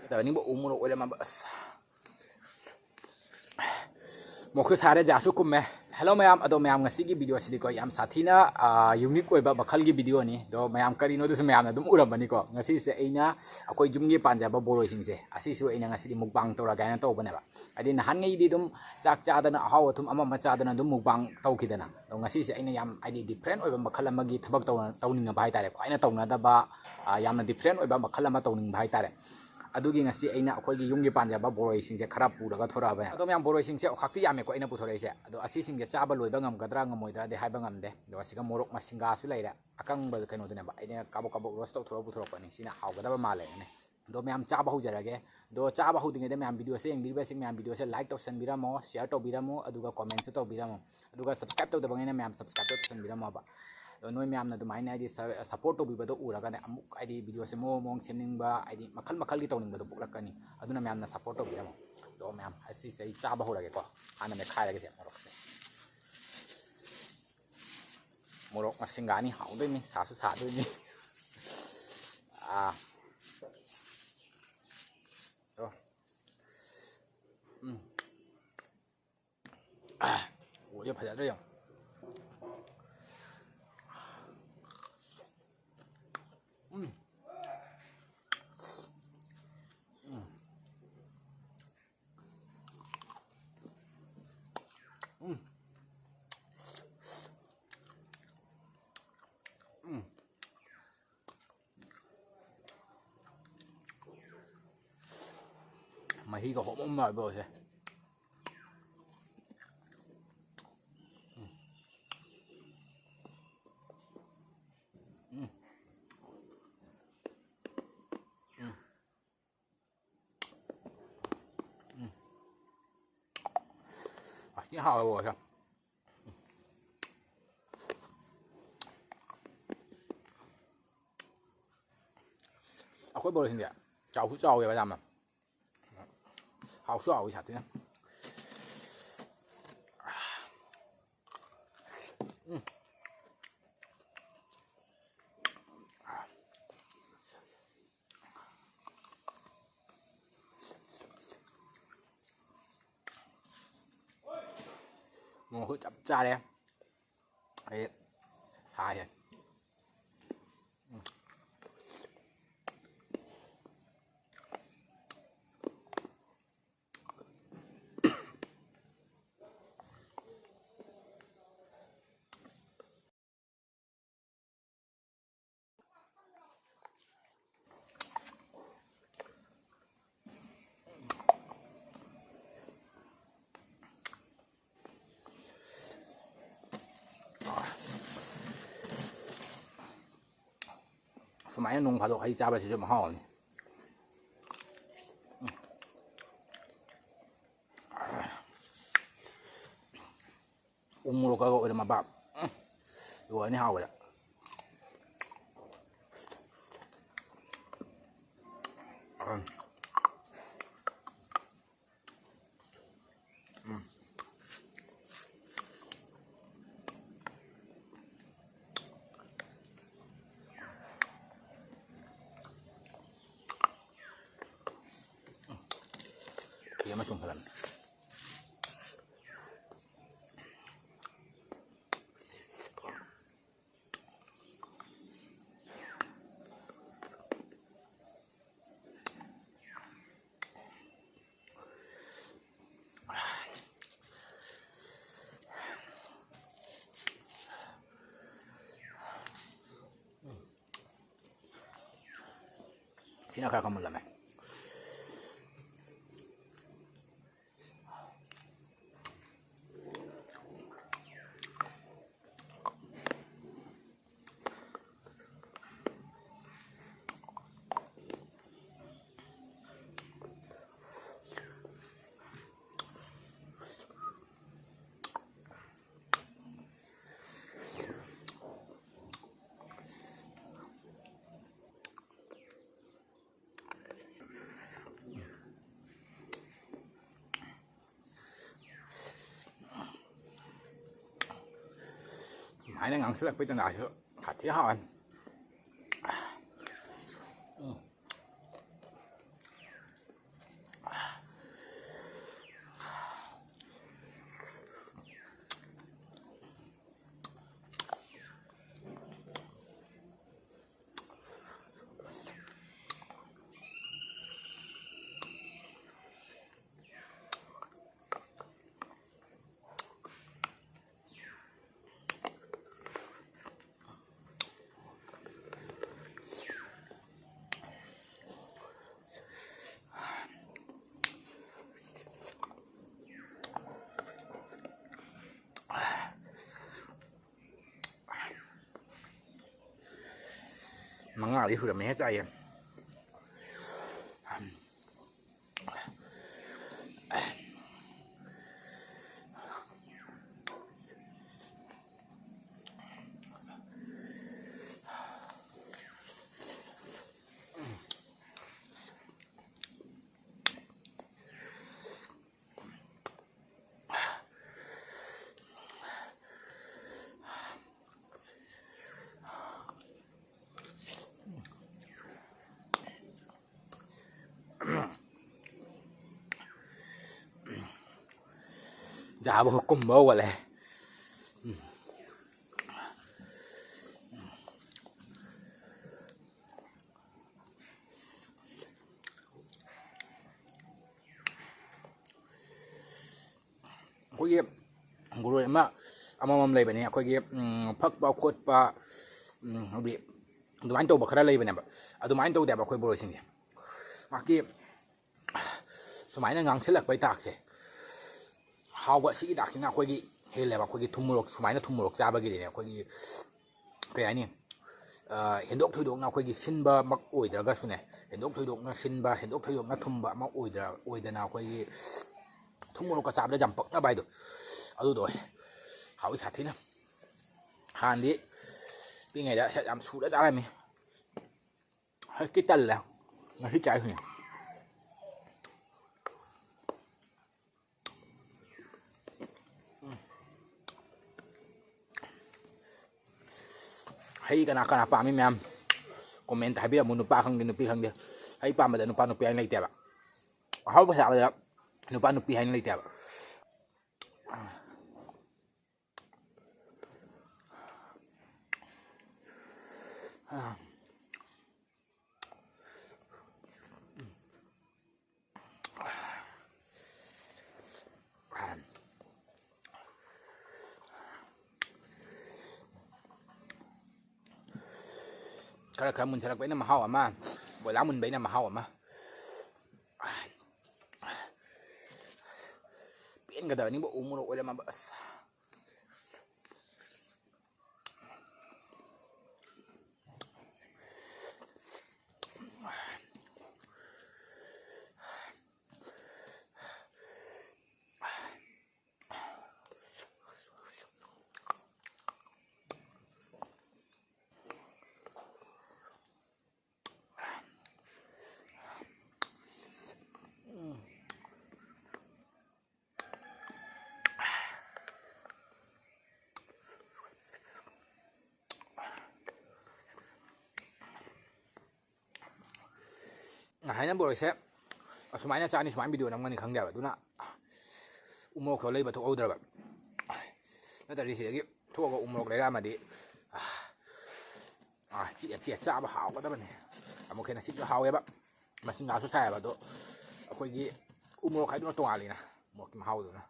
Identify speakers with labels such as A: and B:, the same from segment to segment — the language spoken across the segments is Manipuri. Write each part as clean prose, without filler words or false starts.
A: Ini bu umur udah mabas. Mau ke sana jasu kumme. Hello mayam, ado mayam ngasi ki video sidi ko yam sathina unique ko ba bakal ki video ni. Do mayam kari no dus mayam na dum uram bani ko. Ngasi se aina akoi jumgi panja ba boroi sing se. Asi su aina ngasi di mukbang tora ga na to bane ba. Adi na han ngai di dum chak cha da na haw thum ama ma cha da na dum mukbang tau ki da na. Do ngasi se aina yam adi different oi ba bakal ma gi thabak tau ning ba hai tare ko aina tau na da ba yam na different oi ba bakal ma tau ning ba hai tare. अदुगी ngasi aina akhoi yunggi panjaba boroi singse khara puraga thora ba ado myam boroi singse khakti yame ko aina puthore se ado asi singge chaba loiba ngam gadra ngamoidra de haiba ngamde do asiga morok masinga su laira akang ba kaino dune ba aina kabo kabo roast to thora puthoro pani sina hawgada male ne do myam chaba hujarage do chaba hudinge de myam video se engbi ba sing myam video se like to send biramo share to biramo aduga comment to biramo aduga subscribe to de bangena myam subscribe to send biramo ba noi myam na dumaina id support to bibado uraga ne amuk id video se mong semning ba id makal gi tawning ba do buklakani aduna myam na support to biramo do myam asi sei chaba horage ko ana me khai rage se morok se morok masingani haude ni sasu sa do ni do wo ye phaja de Mahi ka hom ma bo se Pasti hao bo se akhoi bo sin dia chao hu chao ye ba jam hào số hào sạch thế một hơi chậm cha đây đấy hai rồi Sumaya nung phado hay cha ba si ma haw ni umuro ka go ore ma ba yo ni haw ba ya ma chung phalan sina ka kamul lame Hãy ngang sức với tên đại sự thật thế hả anh Mangali sudah mehet aja. Jabo kumme wala. Kogi guru ama amamam lay bani kogi phak ba khot pa abi dumain to bakara lay bani ba adumain to da ba koi boro sing ge maki sumaina ngang silak bai tak se hawa si dak singa kogi hele ba kogi thumurok sumaina thumurok cha ba gi ne kogi kay ani hendok thoidok na kogi sinba mak oidraga sune hendok thoidok na sinba hendok thoidok na thumba mak oidana kogi thumurok ka chabda jam pak na bai do adu do hawi sathina handi pingai da am su da cha mi cái chân là nó thích chạy nhỉ hay kana pa mi ma'am comment hai bi mo nupa khang nupi khang dia hay pa ma da nupa nupi ai lai tia ba hau ba sa ba nupa nupi hai lai tia ba kara mun sarak bai na mahau ama bola mun bai na mahau ama pin ga da ni bo umuro ora ma bas hai năm bữa sẽ số máy nó cha ni số máy video nằm ngay khang đẹp đúng không umok thôi lấy bật thuốc order vậy nó tại vì gì cái thuốc của umok lấy ra mà đi chị cha bảo hảo quá đó này một khi là chị cho hảo ấy bạn mà xin ngáo số xe vào đó coi cái umok hay nó toa liền nè một cái hảo rồi nè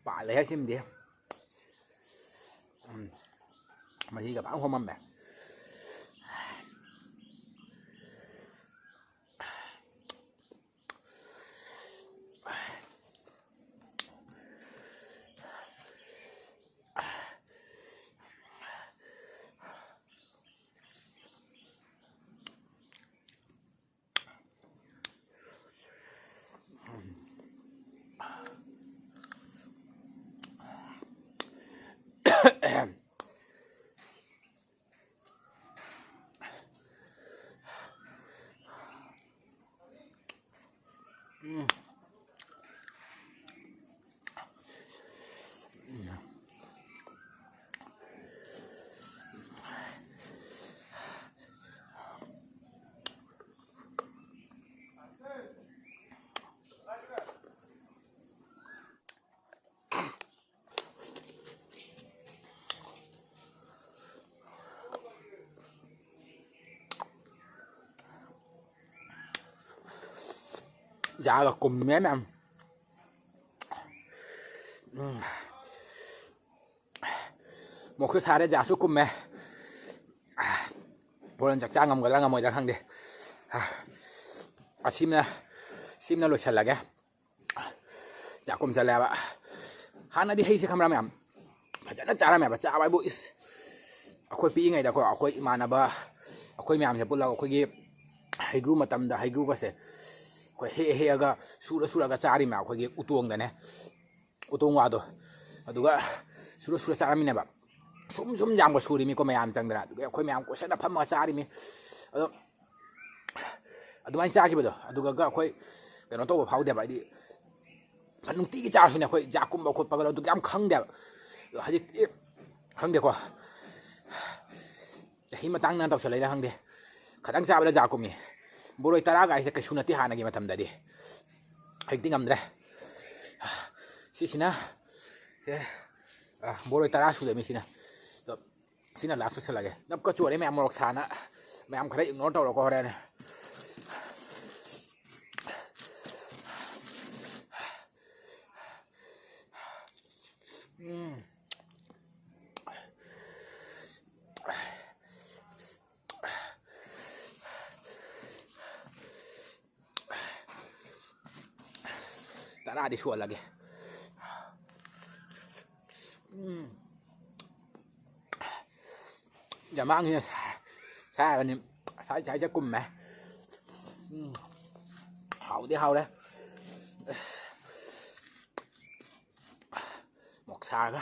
A: bà lấy xem đi mà đi gặp bạn không mâm nè yaga kumme ma'am morok sare jasu kumme bolan chak chang ngam gadra ngamoi da khang de simna lo chalage ja kum chala ba hana di hei se khamra ma'am phajana chara me ba cha bai bo is akhoi pi ngai da ko akhoi imanaba akhoi ma'am se pula akhoi gi haigru matam da haigru ba se ko he aga sura ga chari ma akhoi gi utong da ne utong wa do aduga sura chara mi ne ba sum jam ko suri mi ko ma'am chang dra aduga akhoi ma'am ko sana pham ma chari mi ado aduman cha ki ba do aduga ga akhoi keno to phau de ba di nung ti ki char hina akhoi jakum ba khot pa ga aduga am khang de haji khang de ko hi matang na tok salai da khang de khadang cha ba da jakum mi boroi tara ga ise ka sunati hana gi matam da di hekti ngam dre sina boroi tara su de mi sina last se lage nap ka chu re me morok sana me am khare ignore to ro ko re ne tara di su lage jamang ni sai ni sai cha kum me hao đấy một xa đó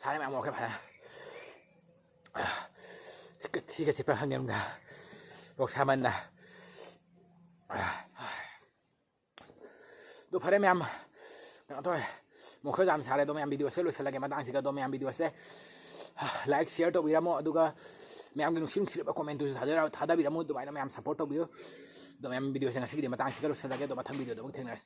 A: sáng nay mẹ một cái phải thì cái chip là hàng nè một sao mình nèดูพาร์ทแมมนะครับตัวmột cái giảm xàiตัวแมมวิดีโอเสร็จแล้วก็มาตั้งสิกับตัวแมมวิดีโอเสร็จไลค์แชร์ตัววิดีโอดูก็แมมกินสิ่งที่เราคอมเมนต์ดูถ้าได้วิดีโอตัวไปแล้วแมมซัพพอร์ตตัววิดีโอตัวแมมวิดีโอเสร็จแล้วก็มาตั้งสิกับตัวแล้วก็ตัวมาทำวิดีโอตัวบังเทิงนะ